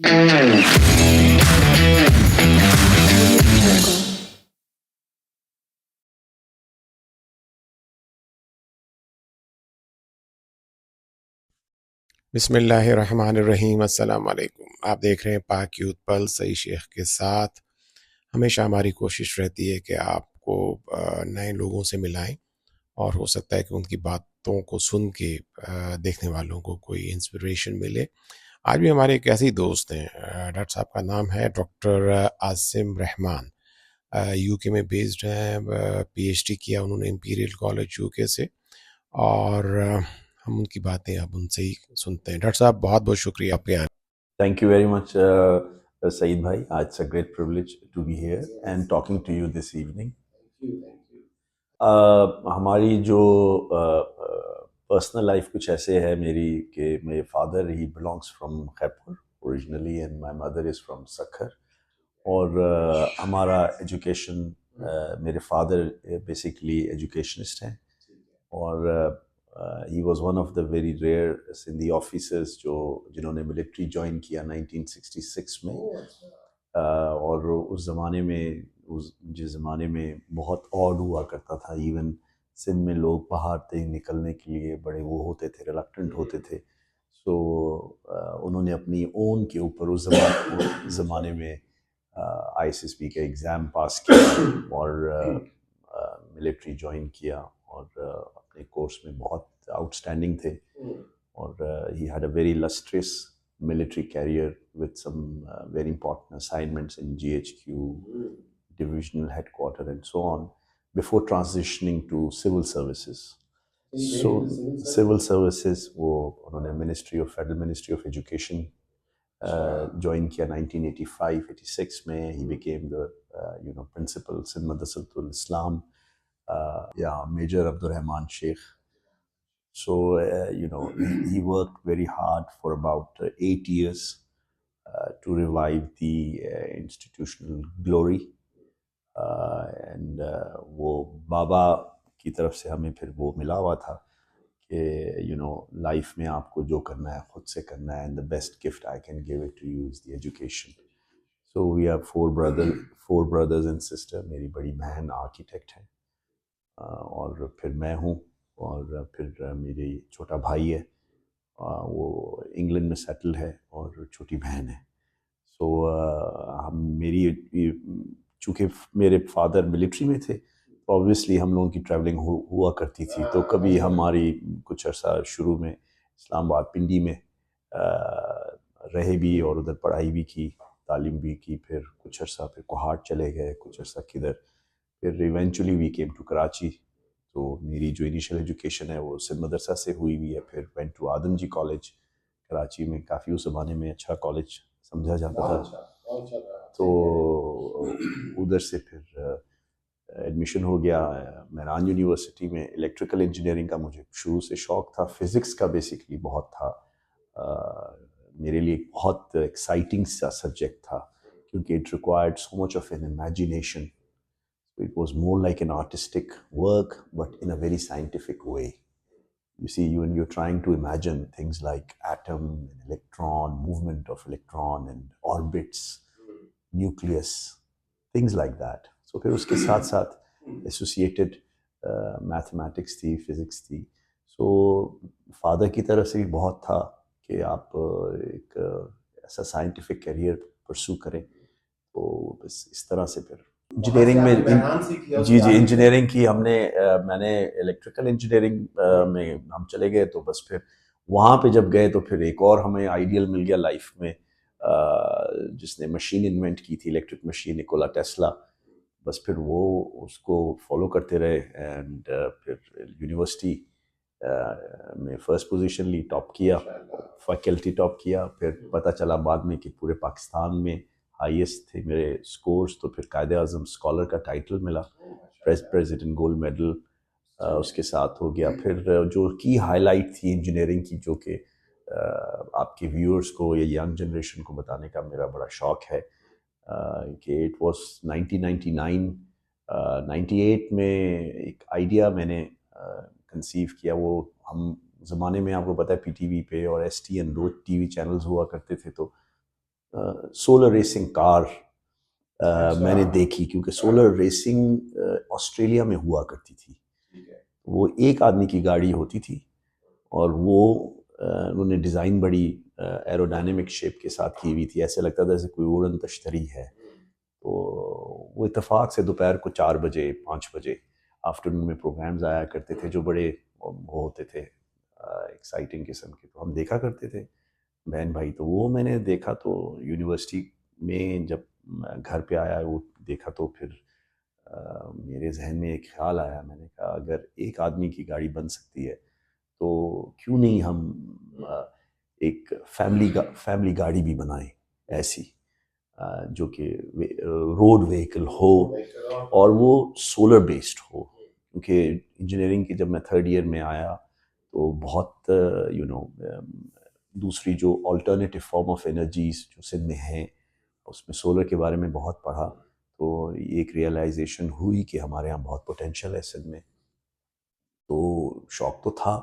बिस्मिल्लाहिर्रहमानिर्रहीम। अस्सलाम वालेकुम। आप देख रहे हैं पाक यूथ पल्स सई शेख के साथ। हमेशा हमारी कोशिश रहती है कि आपको नए लोगों से मिलाएं और हो सकता है कि उनकी बातों को सुन के देखने वालों को कोई इंस्पिरेशन मिले। आज भी हमारे एक ऐसे ही दोस्त हैं, डॉक्टर साहब का नाम है डॉक्टर आसिम रहमान। यूके में बेस्ड हैं, पीएचडी किया उन्होंने इंपीरियल कॉलेज यूके से। और हम उनकी बातें अब उनसे ही सुनते हैं। डॉक्टर साहब, बहुत बहुत शुक्रिया आपके आने। Thank you very much, Saeed Bhai. It's a great privilege to be here and talking to you this evening. हमारी जो पर्सनल लाइफ कुछ ऐसे है मेरी कि मेरे फादर ही belongs from Khairpur originally and my mother is from Sukkur. और हमारा एजुकेशन, मेरे फादर बेसिकली एजुकेशनिस्ट हैं और he was one of the very rare Sindhi officers जो जिन्होंने मिलिट्री ज्वाइन किया 1966 में। और उस ज़माने में जिस ज़माने में बहुत ऑड हुआ करता था, इवन सिंध में लोग बाहर थे निकलने के लिए बड़े वो होते थे, रिलक्टेंट होते थे। सो उन्होंने अपनी ओन के ऊपर उस ज़माने में आईएसएसपी का एग्ज़ाम पास किया और मिलिट्री ज्वाइन किया और अपने कोर्स में बहुत आउटस्टैंडिंग थे। और he had a very illustrious military career with some very important assignments in GHQ, divisional headquarter and so on, before transitioning to civil services. So civil services वो उन्होंने federal ministry of education join किया 1985-86 में। ही became the principal Sindh Madrasatul Islam, Major Abdur Rahman Sheikh. So he worked very hard for about 8 years to revive the institutional glory. And वो बाबा की तरफ से हमें फिर वो मिला हुआ था कि लाइफ में आपको जो करना है खुद से करना है, and the best gift I can give it to you is the education. So we have four brothers and sister. मेरी बड़ी बहन आर्किटेक्ट है और फिर मैं हूँ और फिर मेरी छोटा भाई है, वो इंग्लैंड में सेटल है और छोटी बहन है। सो हम मेरी चूँकि मेरे फादर मिलिट्री में थे तो ऑब्वियसली हम लोगों की ट्रैवलिंग हुआ करती थी। तो कभी हमारी कुछ अर्सा शुरू में इस्लामाबाद पिंडी में रहे भी और उधर पढ़ाई भी की, तालीम भी की। फिर कुछ अर्सा फिर कोहाट चले गए, कुछ अर्सा किधर, फिर eventually we came to Karachi. तो मेरी जो इनिशियल एजुकेशन है वो सिंध मदरसा से हुई हुई है। फिर went to Adamjee college Karachi में, काफ़ी उस ज़माने में अच्छा कॉलेज समझा जाता था। तो उधर से फिर एडमिशन हो गया मेहरान यूनिवर्सिटी में इलेक्ट्रिकल इंजीनियरिंग का। मुझे शुरू से शौक़ था, फिज़िक्स का बेसिकली बहुत था। मेरे लिए एक बहुत एक्साइटिंग सा सब्जेक्ट था क्योंकि it required so much of N imagination. It was more like an artistic work, but in a very scientific way. You see, when you're trying to imagine things like atom, electron, movement of electron and orbits, nucleus, things like that. So फिर उसके साथ साथ associated mathematics थी, physics थी. So father की तरफ से भी बहुत था कि आप एक ऐसा scientific career pursue करें। तो बस इस तरह से फिर इंजीनियरिंग में जी इंजीनियरिंग की हमने। मैंने इलेक्ट्रिकल इंजीनियरिंग में हम चले गए। तो बस फिर वहाँ पे जब गए तो फिर एक और हमें आइडियल मिल गया लाइफ में, जिसने मशीन इन्वेंट की थी, इलेक्ट्रिक मशीन, निकोला टेस्ला। बस फिर वो उसको फॉलो करते रहे एंड फिर यूनिवर्सिटी में फ़र्स्ट पोजीशन ली, टॉप किया, फैकल्टी टॉप किया। फिर पता चला बाद में कि पूरे पाकिस्तान में हाईएस्ट थे मेरे स्कोर्स। तो फिर कायदे आज़म स्कॉलर का टाइटल मिला, प्रेसिडेंट गोल्ड मेडल उसके साथ हो गया। फिर जो की हाईलाइट थी इंजीनियरिंग की, जो कि आपके व्यूअर्स को या यंग जनरेशन को बताने का मेरा बड़ा शौक़ है कि इट वाज 1999 98 में एक आइडिया मैंने कंसीव किया। वो हम ज़माने में आपको पता है पीटीवी पे और एसटीएन दो टीवी चैनल्स हुआ करते थे। तो सोलर रेसिंग कार मैंने देखी, क्योंकि सोलर रेसिंग ऑस्ट्रेलिया में हुआ करती थी। वो एक आदमी की गाड़ी होती थी और वो उन्होंने डिज़ाइन बड़ी एरोडायनेमिक शेप के साथ की हुई थी, ऐसे लगता था जैसे कोई उड़न तश्तरी है। तो वो इत्तेफाक से दोपहर को 4 बजे 5 बजे आफ्टरनून में प्रोग्राम्स आया करते थे जो बड़े वो होते थे एक्साइटिंग किस्म के, तो हम देखा करते थे बहन भाई। तो वो मैंने देखा, तो यूनिवर्सिटी में जब मैं घर पे आया वो देखा, तो फिर मेरे जहन में एक ख्याल आया। मैंने कहा अगर एक आदमी की गाड़ी बन सकती है तो क्यों नहीं हम एक फैमिली गाड़ी भी बनाएं ऐसी, जो कि रोड व्हीकल हो और वो सोलर बेस्ड हो। क्योंकि इंजीनियरिंग की जब मैं थर्ड ईयर में आया तो बहुत दूसरी जो अल्टरनेटिव फॉर्म ऑफ एनर्जीज जो सिंध में हैं उसमें सोलर के बारे में बहुत पढ़ा। तो एक रियलाइजेशन हुई कि हमारे यहाँ बहुत पोटेंशियल है सिंध में। तो शौक तो था,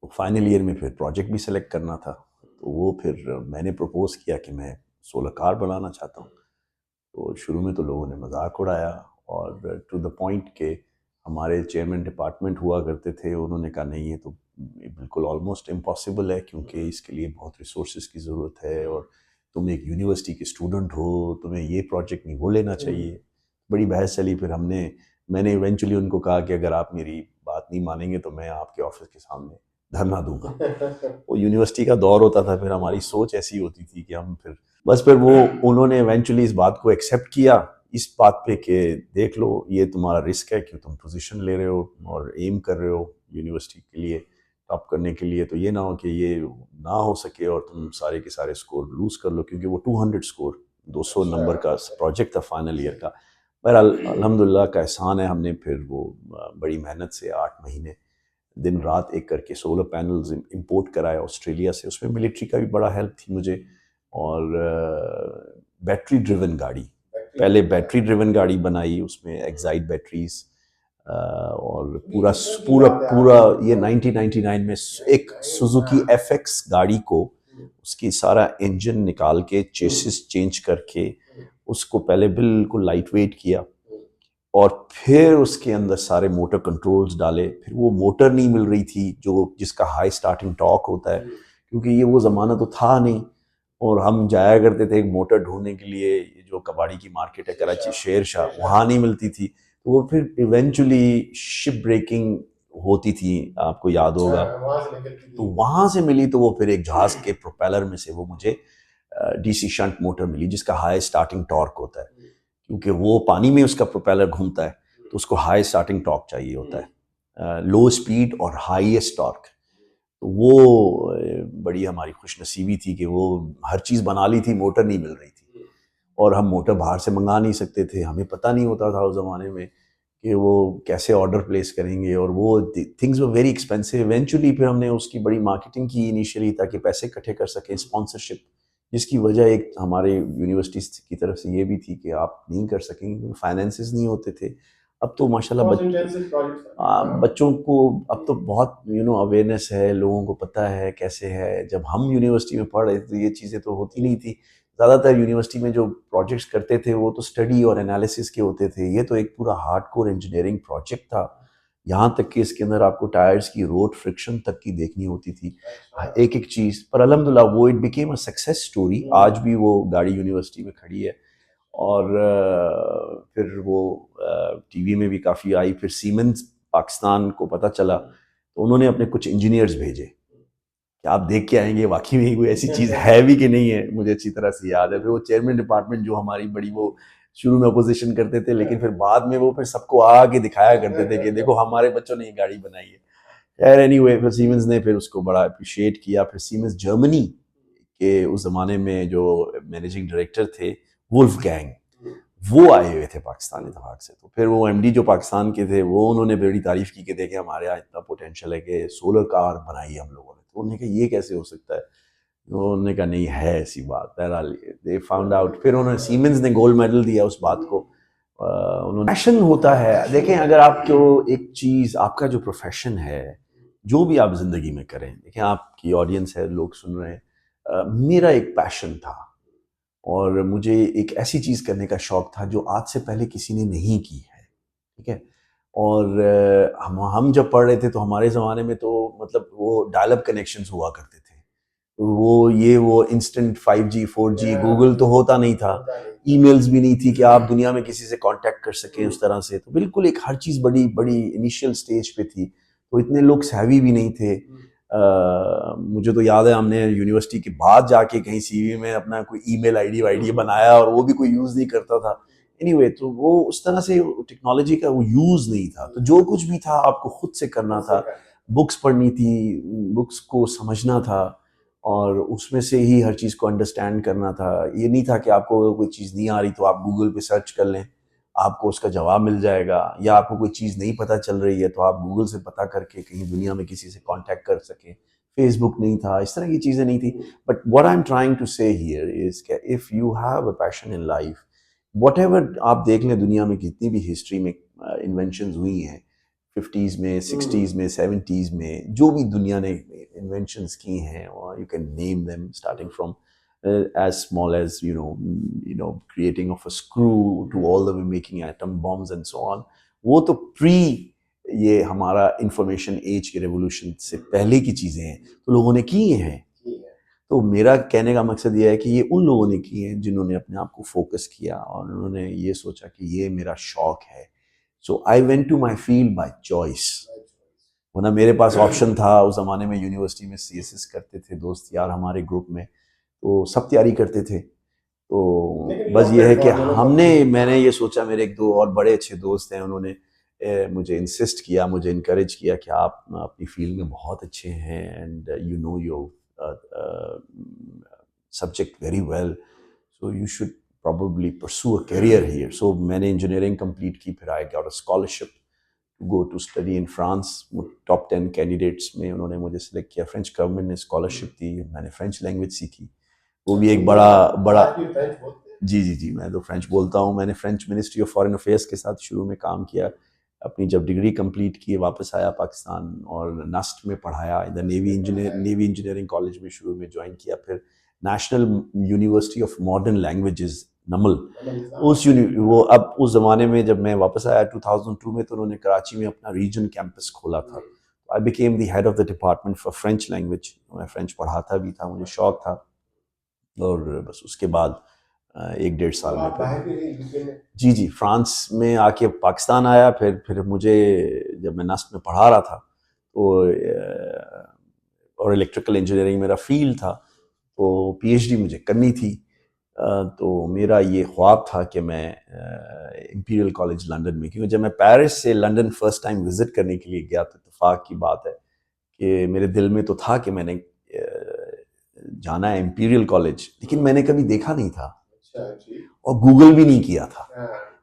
तो फाइनल ईयर में फिर प्रोजेक्ट भी सिलेक्ट करना था। तो वो फिर मैंने प्रपोज़ किया कि मैं सोलर कार बनाना चाहता हूँ। तो शुरू में तो लोगों ने मजाक उड़ाया, और टू द पॉइंट के हमारे चेयरमैन डिपार्टमेंट हुआ करते थे, उन्होंने कहा नहीं ये तो बिल्कुल ऑलमोस्ट इम्पॉसिबल है, क्योंकि इसके लिए बहुत रिसोर्सेज की ज़रूरत है और तुम एक यूनिवर्सिटी के स्टूडेंट हो, तुम्हें ये प्रोजेक्ट नहीं वो लेना चाहिए। बड़ी बहस चली। फिर मैंने इवेंचुअली उनको कहा कि अगर आप मेरी बात नहीं मानेंगे तो मैं आपके ऑफिस के सामने धरना दूंगा। वो यूनिवर्सिटी का दौर होता था, फिर हमारी सोच ऐसी होती थी कि हम फिर वो उन्होंने इवेंचुअली इस बात को एक्सेप्ट किया, इस बात पे कि देख लो ये तुम्हारा रिस्क है कि तुम पोजीशन ले रहे हो और एम कर रहे हो यूनिवर्सिटी के लिए टॉप करने के लिए, तो ये ना हो कि ये ना हो सके और तुम सारे के सारे स्कोर लूज कर लो, क्योंकि वो 200 स्कोर 200 नंबर का प्रोजेक्ट था फाइनल ईयर का। बहरहाल अल्हम्दुलिल्लाह का एहसान है, हमने फिर वो बड़ी मेहनत से 8 महीने दिन रात एक करके सोलर पैनल्स इंपोर्ट कराए ऑस्ट्रेलिया से। उसमें मिलिट्री का भी बड़ा हेल्प थी मुझे। और बैटरी ड्रिवन गाड़ी, पहले बैटरी ड्रिवन गाड़ी बनाई, उसमें एक्साइट बैटरीज, और पूरा पूरा पूरा ये 1999 में एक सुजुकी एफएक्स गाड़ी को उसकी सारा इंजन निकाल के चेसिस चेंज करके उसको पहले बिल्कुल लाइट वेट किया और फिर उसके अंदर सारे मोटर कंट्रोल्स डाले। फिर वो मोटर नहीं मिल रही थी जो जिसका हाई स्टार्टिंग टॉर्क होता है, क्योंकि ये वो ज़माना तो था नहीं। और हम जाया करते थे एक मोटर ढूंढने के लिए, जो कबाड़ी की मार्केट है कराची शेर शाह, वहाँ नहीं मिलती थी। तो वो फिर इवेंचुअली शिप ब्रेकिंग होती थी, आपको याद होगा। तो वहाँ से मिली, तो वो फिर एक जहाज़ के प्रोपेलर में से वो मुझे डीसी शंट मोटर मिली जिसका हाई स्टार्टिंग टॉर्क होता है, क्योंकि वो पानी में उसका प्रोपेलर घूमता है तो उसको हाई स्टार्टिंग टॉर्क चाहिए होता है, लो स्पीड और हाईएस्ट टॉर्क। तो वो बड़ी हमारी खुशनसीबी थी कि वो हर चीज़ बना ली थी, मोटर नहीं मिल रही थी। और हम मोटर बाहर से मंगा नहीं सकते थे, हमें पता नहीं होता था उस ज़माने में कि वो कैसे ऑर्डर प्लेस करेंगे, और वो things were very expensive. Eventually फिर हमने उसकी बड़ी मार्केटिंग की इनिशियली, ताकि पैसे इकट्ठे कर सकें, स्पॉन्सरशिप, जिसकी वजह एक हमारे यूनिवर्सिटी की तरफ से ये भी थी कि आप नहीं कर सकेंगे, फाइनेंसेस नहीं होते थे। अब तो माशाल्लाह बच्चों को अब तो बहुत अवेयरनेस है, लोगों को पता है कैसे है। जब हम यूनिवर्सिटी में पढ़ रहे थे तो ये चीज़ें तो होती नहीं थी। ज़्यादातर यूनिवर्सिटी में जो प्रोजेक्ट्स करते थे वो तो स्टडी और एनालिसिस के होते थे, ये तो एक पूरा हार्डकोर इंजीनियरिंग प्रोजेक्ट था। यहाँ तक कि इसके अंदर आपको टायर्स की रोड फ्रिक्शन तक की देखनी होती थी, एक एक चीज़। पर अल्हम्दुलिल्लाह वो it became a success story. आज भी वो गाड़ी यूनिवर्सिटी में खड़ी है। और फिर वो टीवी में भी काफ़ी आई। फिर सीमेंस पाकिस्तान को पता चला तो उन्होंने अपने कुछ इंजीनियर्स भेजे कि आप देख के आएंगे वाकई में कोई ऐसी चीज़ है भी कि नहीं है। मुझे अच्छी तरह से याद है। फिर वो चेयरमैन डिपार्टमेंट जो हमारी बड़ी वो शुरू में अपोजिशन करते थे, लेकिन फिर बाद में वो फिर सबको आके दिखाया करते थे कि देखो हमारे बच्चों ने ये गाड़ी बनाई है। खैर एनीवे, फिर सीमेंस ने फिर उसको बड़ा अप्रिशिएट किया। फिर सीमेंस जर्मनी के उस ज़माने में जो मैनेजिंग डायरेक्टर थे वुल्फ गैंग, वो आए हुए थे पाकिस्तान इत्तेफाक से। तो फिर वो एमडी जो पाकिस्तान के थे वो उन्होंने बड़ी तारीफ की कि देखें हमारे यहाँ इतना पोटेंशियल है कि सोलर कार बनाई है हम लोगों ने। तो उन्होंने कहा ये कैसे हो सकता है, तो उन्होंने कहा नहीं है ऐसी बात। बहरहाल दे फाउंड आउट। फिर उन्होंने सीमेंस ने गोल्ड मेडल दिया उस बात को। उन्होंने पैशन होता है। देखें अगर आपको एक चीज़, आपका जो प्रोफेशन है, जो भी आप ज़िंदगी में करें, देखें आपकी ऑडियंस है, लोग सुन रहे हैं, मेरा एक पैशन था और मुझे एक ऐसी चीज़ करने का शौक था जो आज से पहले किसी ने नहीं की है, ठीक है? और हम जब पढ़ रहे थे तो हमारे ज़माने में तो मतलब वो डायल अप कनेक्शंस हुआ करते थे। वो इंस्टेंट 5G 4G गूगल तो होता नहीं था, ईमेल्स भी नहीं थी कि आप दुनिया में किसी से कांटेक्ट कर सकें उस तरह से। तो बिल्कुल एक हर चीज़ बड़ी बड़ी इनिशियल स्टेज पे थी, तो इतने लोग savvy भी नहीं थे। मुझे तो याद है हमने यूनिवर्सिटी के बाद जाके कहीं सीवी में अपना कोई ईमेल आईडी वाईडी बनाया और वो भी कोई यूज़ नहीं करता था। एनीवे तो वो उस तरह से टेक्नोलॉजी का वो यूज़ नहीं था, तो जो कुछ भी था आपको खुद से करना था। बुक्स पढ़नी थी, बुक्स को समझना था और उसमें से ही हर चीज़ को अंडरस्टैंड करना था। ये नहीं था कि आपको कोई चीज़ नहीं आ रही तो आप गूगल पे सर्च कर लें, आपको उसका जवाब मिल जाएगा, या आपको कोई चीज़ नहीं पता चल रही है तो आप गूगल से पता करके कहीं दुनिया में किसी से कॉन्टैक्ट कर सकें। फेसबुक नहीं था, इस तरह की चीज़ें नहीं थी। But what I am trying to say here is कि if you have a passion in life, whatever आप देख लें दुनिया में कितनी भी हिस्ट्री में इन्वेंशंस हुई हैं, 50s में, 60s में, 70s में, जो भी दुनिया ने इन्वेंशंस की हैं, और you can name them starting from as small as creating of a screw to all the way making atom bombs and so on. वो तो प्री ये हमारा इंफॉर्मेशन एज के रेवोल्यूशन से पहले की चीज़ें हैं, तो लोगों ने की हैं। तो मेरा कहने का मकसद ये है कि ये उन लोगों ने की हैं जिन्होंने अपने आप को फोकस किया और उन्होंने ये सोचा कि ये मेरा शौक है। So I went to my field by choice, वरना मेरे पास ऑप्शन था। उस ज़माने में यूनिवर्सिटी में CSS करते थे दोस्त यार हमारे ग्रुप में, तो सब तैयारी करते थे। तो बस ये है कि मैंने ये सोचा, मेरे एक दो और बड़े अच्छे दोस्त हैं, उन्होंने मुझे इंसिस्ट किया, मुझे इनकरेज किया कि आप अपनी फील्ड में बहुत अच्छे हैं and you know your subject very well, so you should probably pursue a career here. So मैंने इंजीनियरिंग कंप्लीट की, फिर I got a scholarship to go to study in France. Top 10 candidates में उन्होंने मुझे सिलेक्ट किया, French government ने scholarship दी, मैंने फ्रेंच लैंग्वेज सीखी। वो भी एक बड़ा बड़ा जी, मैं तो फ्रेंच बोलता हूँ। मैंने French ministry of foreign affairs के साथ शुरू में काम किया। अपनी जब डिग्री कंप्लीट की वापस आया पाकिस्तान और नस्ट में पढ़ाया, इधर नेवी इंजीनियरिंग कॉलेज में शुरू में ज्वाइन किया, फिर national university of modern languages NUML, वो अब उस ज़माने में जब मैं वापस आया 2002 में, तो उन्होंने कराची में अपना रीजन कैंपस खोला था। I became the head of the department for French language. मैं फ्रेंच पढ़ाता भी था, मुझे शौक था। और बस उसके बाद 1-1.5 साल में फिर जी फ्रांस में आके पाकिस्तान आया। फिर मुझे जब मैं नस्ट में पढ़ा रहा था तो और इलेक्ट्रिकल इंजीनियरिंग मेरा फील्ड था, तो PhD मुझे करनी थी। तो मेरा ये ख्वाब था कि मैं इंपीरियल कॉलेज लंदन में, क्योंकि जब मैं पेरिस से लंदन फर्स्ट टाइम विज़िट करने के लिए गया तो इत्तेफाक की बात है कि मेरे दिल में तो था कि मैंने जाना है इंपीरियल कॉलेज, लेकिन मैंने कभी देखा नहीं था और गूगल भी नहीं किया था।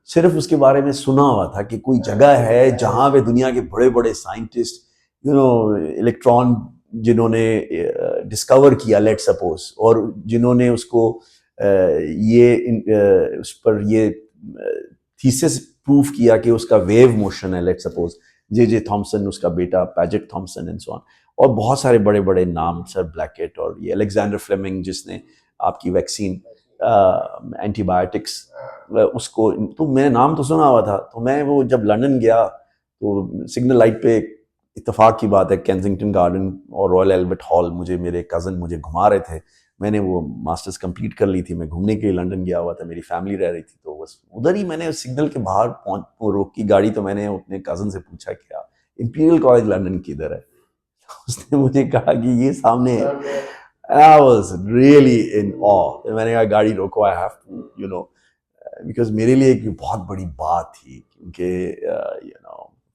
सिर्फ उसके बारे में सुना हुआ था कि कोई जगह है जहाँ पे दुनिया के बड़े बड़े साइंटिस्ट, इलेक्ट्रॉन जिन्होंने डिस्कवर किया लेट सपोज, और जिन्होंने उसको उस पर ये थीसिस प्रूफ किया कि उसका वेव मोशन है लेट सपोज, जे थॉमसन उसका बेटा, Padget Thomson and so on, और बहुत सारे बड़े बड़े नाम, सर ब्लैकेट और ये अलेक्जेंडर फ्लेमिंग जिसने आपकी वैक्सीन एंटीबायोटिक्स उसको, तो मैंने नाम तो सुना हुआ था। तो मैं वो जब लंदन गया तो सिग्नल लाइट पे, इत्तेफाक की बात है, केंसिंगटन गार्डन और रॉयल एल्बर्ट हॉल, मुझे कज़न मुझे घुमा रहे थे। मैंने वो मास्टर्स कंप्लीट कर ली थी, मैं घूमने के लिए लंदन गया हुआ था, मेरी फैमिली रह रही थी, तो बस उधर ही मैंने सिग्नल के बाहर रोक की गाड़ी, तो मैंने अपने कज़न से पूछा क्या इंपीरियल कॉलेज लंदन किधर है। उसने मुझे कहा कि ये सामने है। I was really in awe। मैंने कहा गाड़ी रोको, I have to बिकॉज मेरे लिए एक बहुत बड़ी बात थी, क्योंकि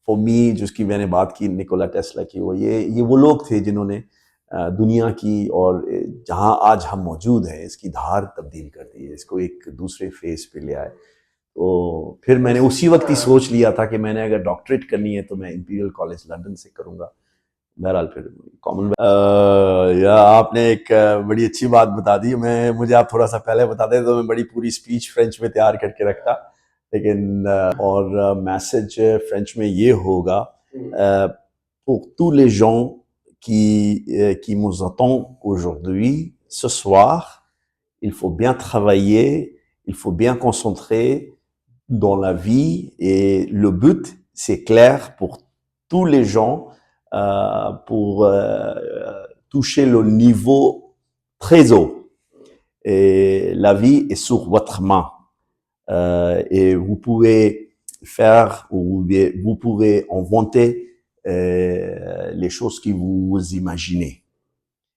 फॉर मी, जिसकी मैंने बात की निकोला टेस्ला की, ये वो लोग थे जिन्होंने दुनिया की और जहां आज हम मौजूद हैं इसकी धार तब्दील कर दी है, इसको एक दूसरे फेज पे ले आए। तो फिर मैंने उसी वक्त ही सोच लिया था कि मैंने अगर डॉक्टरेट करनी है तो मैं इंपीरियल कॉलेज लंदन से करूंगा। बहरहाल फिर कॉमनवेल्थ, या आपने एक बड़ी अच्छी बात बता दी। मुझे आप थोड़ा सा पहले बता दें तो मैं बड़ी पूरी स्पीच फ्रेंच में तैयार करके रखता, लेकिन और मैसेज फ्रेंच में ये होगा, pour tous les gens qui nous attendent aujourd'hui, ce soir, il faut bien travailler, il faut bien concentrer dans la vie et le but, c'est clair pour tous les gens pour toucher le niveau très haut. Et la vie est sur votre main. Et vous pouvez faire ou vous pouvez inventer les choses que vous imaginez.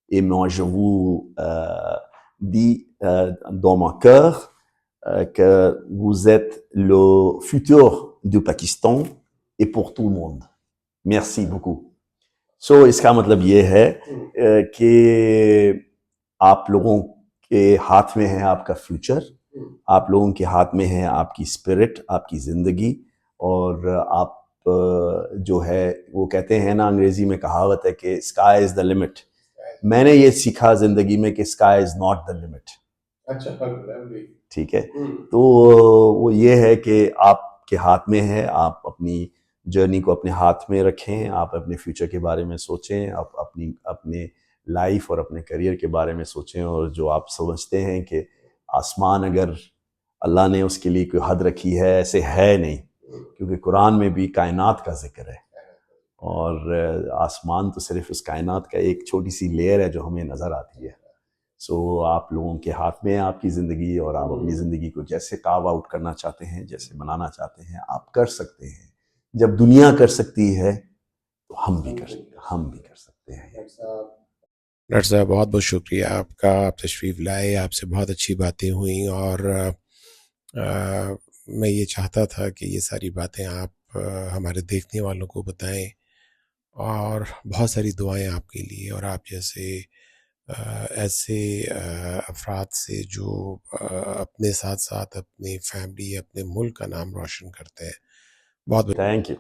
Et moi, je vous dis dans mon cœur que vous êtes le futur du Pakistan et pour tout le monde. Merci beaucoup. So, इसका मतलब ये है कि आप लोगों के हाथ में है आपका फ्यूचर, आप लोगों के हाथ में है आपकी स्पिरिट, आपकी जिंदगी, और आप जो है वो कहते हैं ना, अंग्रेजी में कहावत है कि स्काई इज द लिमिट. मैंने ये सीखा जिंदगी में कि sky is not the limit. अच्छा, ठीक है. तो वो ये है कि आपके हाथ में है, आप अपनी जर्नी को अपने हाथ में रखें, आप अपने फ्यूचर के बारे में सोचें, आप अपने लाइफ और अपने करियर के बारे में सोचें, और जो आप समझते हैं कि आसमान अगर अल्लाह ने उसके लिए कोई हद रखी है, ऐसे है नहीं, क्योंकि कुरान में भी कायनात का जिक्र है, और आसमान तो सिर्फ उस कायनात का एक छोटी सी लेयर है जो हमें नज़र आती है. सो आप लोगों के हाथ में है आपकी ज़िंदगी, और आप अपनी ज़िंदगी को जैसे कार्व आउट करना चाहते हैं, जैसे बनाना चाहते हैं, आप कर सकते हैं. जब दुनिया कर सकती है तो हम भी कर सकते हैं. डॉक्टर साहब, बहुत बहुत शुक्रिया आपका, आप तशरीफ़ लाए, आपसे बहुत अच्छी बातें हुई, और मैं ये चाहता था कि ये सारी बातें आप हमारे देखने वालों को बताएं, और बहुत सारी दुआएं आपके लिए और आप जैसे ऐसे अफराद से जो अपने साथ साथ अपनी फैमिली, अपने मुल्क का नाम रोशन करते हैं. बहुत थैंक यू.